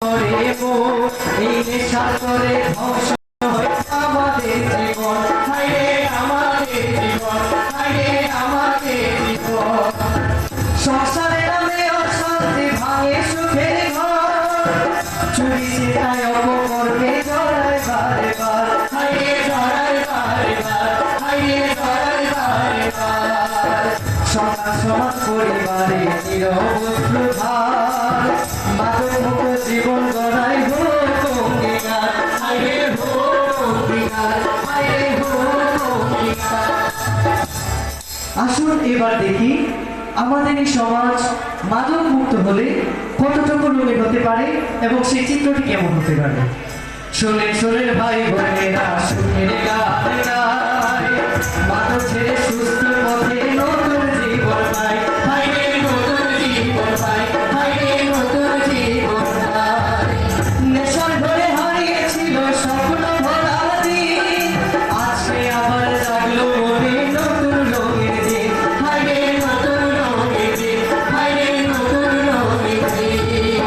এই নেশার করে ধ্বংস হয় আমাদের জীবন, হায়রে আমাদের জীবন, হায়রে আমাদের জীবন। সংসারে নামে অশান্তি ভাঙে সুখের ঘর, চুরি চিন্তায় অপকর্মে জড়ায় বারে বার, হায়রে জড়ায় বারে বার, হায়রে জড়ায় বারে বার। সমাজ সমাজ পরিবারে নিরবস্থ ভার, মাদক মুক্ত জীবন গড়াই হোক অঙ্গীকার, হায়রে হোক অঙ্গীকার, হায়রে হোক অঙ্গীকার। আসুন এবার দেখি আমাদের এই সমাজ মাদক মুক্ত হলে কতটুকু রঙিন হতে পারে এবং সেই চিত্রটি কেমন হতে পারে। শোনেন শোনেন ভাই বোনেরা, সুখের গান গায়, মাদক ছেড়ে সুস্থ পথে নতুন জীবন পাই, হায়রে নতুন জীবন পাই, হায়রে নতুন জীবন পাই। নেশার ঘরে হারিয়েছিল স্বপ্ন ভরা দিন, আজকে আবার জাগলো মনে নতুন রঙের দিন, হায়রে নতুন রঙের দিন, হায়রে নতুন রঙের দিন।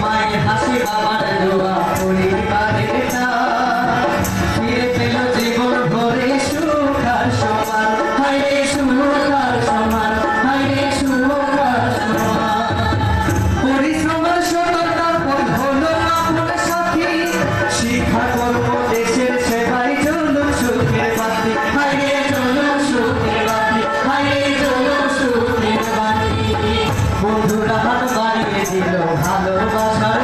মায়ের হাসি বাবার দোয়া পরিবারের টান, ফিরে পেল জীবন ভরে সুখ আর সমান, হায়রে সুখ আর সমান, হায়রে সুখ আর সমান। পরিশ্রমের সততার পথ হলো আপনার সাথী, শিক্ষা কর্ম দেশের সেবায় চলো সুখের বাতি, হায়রে চলো সুখের বাতি, হায়রে চলো সুখের বাতি। বন্ধুরা হাত বাড়িয়ে দিল ভালোবাসার